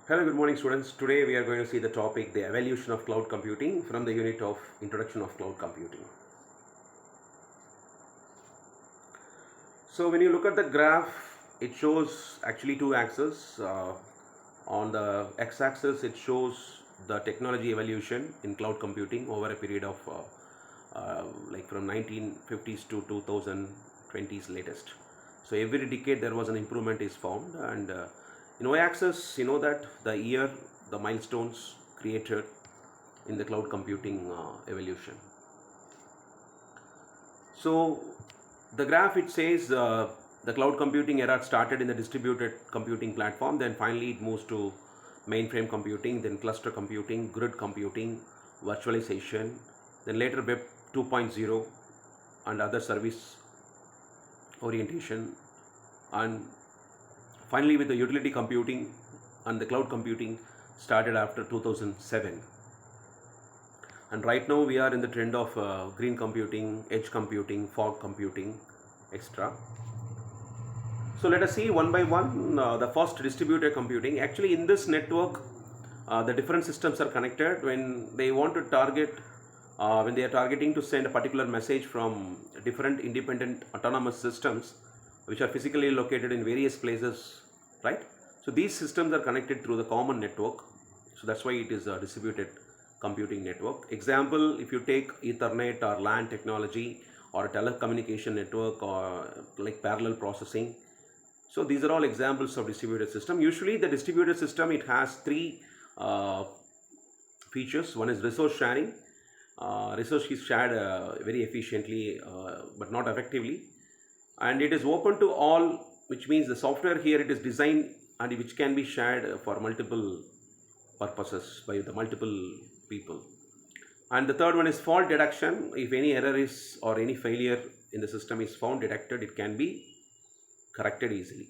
Hello, good morning students. Today we are going to see the topic the evolution of cloud computing from the unit of introduction of cloud computing. So when you look at the graph, it shows actually two axes. On the x-axis it shows the technology evolution in cloud computing over a period of like from 1950s to 2020s latest. So every decade there was an improvement is found, and in y-axis you know that the year, the milestones created in the cloud computing evolution. So the graph, it says the cloud computing era started in the distributed computing platform, then finally it moves to mainframe computing, then cluster computing, grid computing, virtualization, then later web 2.0 and other service orientation, and finally with the utility computing and the cloud computing started after 2007. And right now we are in the trend of green computing, edge computing, fog computing, etc. So let us see one by one the first distributed computing. Actually in this network the different systems are connected when they want to target when they are targeting to send a particular message from different independent autonomous systems which are physically located in various places, right? So these systems are connected through the common network. So that's why it is a distributed computing network. Example, if you take Ethernet or LAN technology or a telecommunication network or like parallel processing. So these are all examples of distributed system. Usually the distributed system, it has three features. One is resource sharing. Resource is shared very efficiently but not effectively, and it is open to all, which means the software here it is designed and which can be shared for multiple purposes by the multiple people. And the third one is fault detection. If any error is or any failure in the system is found, detected, it can be corrected easily.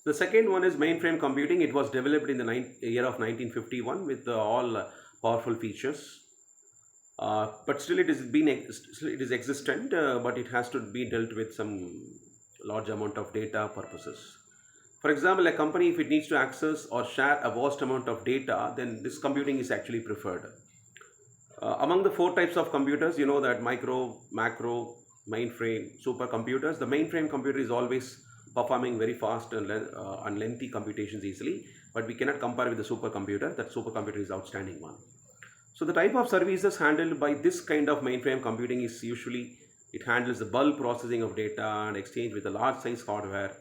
The second one is mainframe computing. It was developed in the year of 1951 with all powerful features. But still it is existent, but it has to be dealt with some large amount of data purposes. For example, a company, if it needs to access or share a vast amount of data, then this computing is actually preferred. Among the four types of computers, you know that micro, macro, mainframe, supercomputers. The mainframe computer is always performing very fast and lengthy computations easily, but we cannot compare with the supercomputer. That supercomputer is outstanding one. So the type of services handled by this kind of mainframe computing is usually it handles the bulk processing of data and exchange with a large size hardware.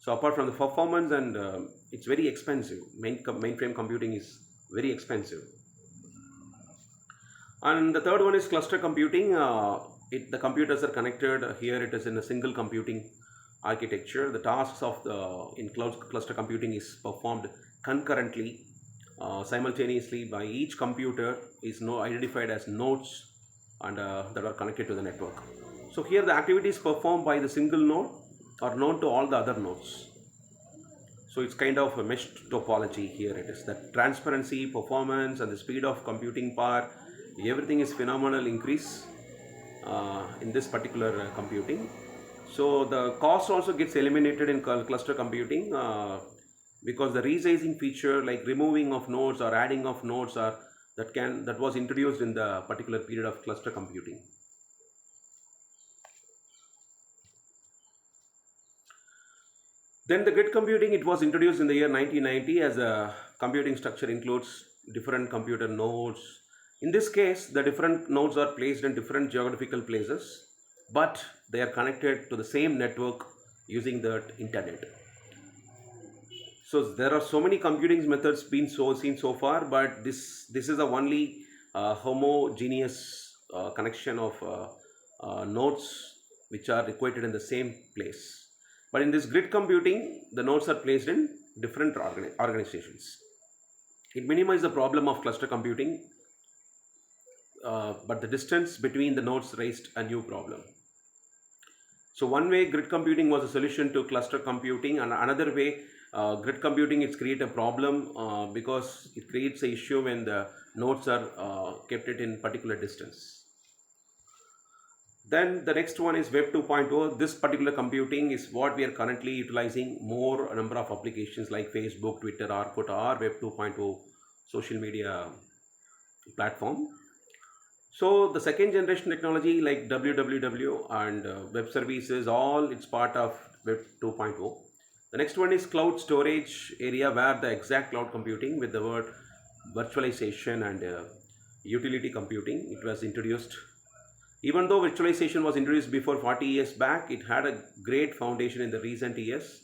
So apart from the performance, and it's very expensive. Mainframe computing is very expensive. And the third one is cluster computing. The computers are connected. Here it is in a single computing architecture. The tasks of the in cloud cluster computing is performed concurrently, simultaneously by each computer is identified as nodes and that are connected to the network. So here the activities performed by the single node are known to all the other nodes. So it's kind of a meshed topology here. It is that transparency, performance, and the speed of computing power, everything is phenomenal increase in this particular computing. So the cost also gets eliminated in cluster computing because the resizing feature like removing of nodes or adding of nodes are that was introduced in the particular period of cluster computing. Then the grid computing, it was introduced in the year 1990 as a computing structure includes different computer nodes. In this case, the different nodes are placed in different geographical places, but they are connected to the same network using the internet. So there are so many computing methods been seen so far, but this is the only homogeneous connection of nodes which are equated in the same place. But in this grid computing, the nodes are placed in different organizations. It minimizes the problem of cluster computing, but the distance between the nodes raised a new problem. So one way grid computing was a solution to cluster computing, and another way grid computing it's create a problem because it creates an issue when the nodes are kept it in particular distance. Then the next one is Web 2.0. This particular computing is what we are currently utilizing more a number of applications like Facebook, Twitter, Orkut, or Web 2.0 social media platform. So the second generation technology like www and web services, all it's part of Web 2.0. The next one is cloud storage area where the exact cloud computing with the word virtualization and utility computing, it was introduced. Even though virtualization was introduced before 40 years back, it had a great foundation in the recent years.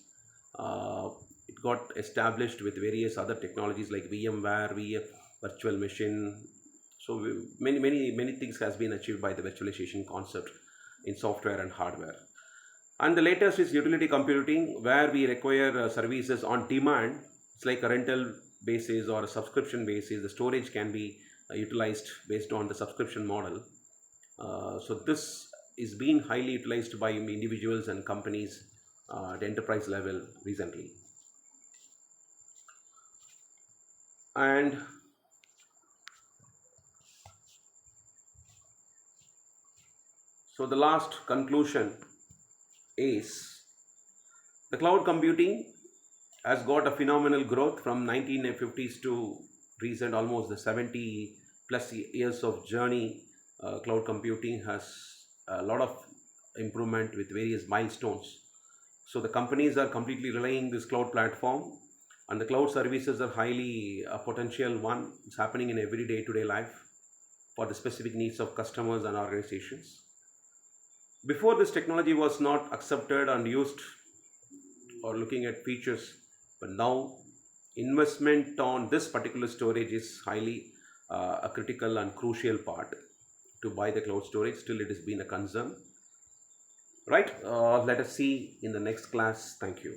It got established with various other technologies like VMware, virtual machine. So many things has been achieved by the virtualization concept in software and hardware. And the latest is utility computing, where we require services on demand. It's like a rental basis or a subscription basis. The storage can be utilized based on the subscription model. So this is being highly utilized by individuals and companies at enterprise level recently. And so the last conclusion is the cloud computing has got a phenomenal growth from 1950s to recent almost the 70 plus years of journey. Cloud computing has a lot of improvement with various milestones. So the companies are completely relying this cloud platform, and the cloud services are highly a potential one. It's happening in every day-to-day life for the specific needs of customers and organizations. Before, this technology was not accepted and used or looking at features, but now investment on this particular storage is highly a critical and crucial part to buy the cloud storage. Still, it has been a concern. Right, let us see in the next class. Thank you.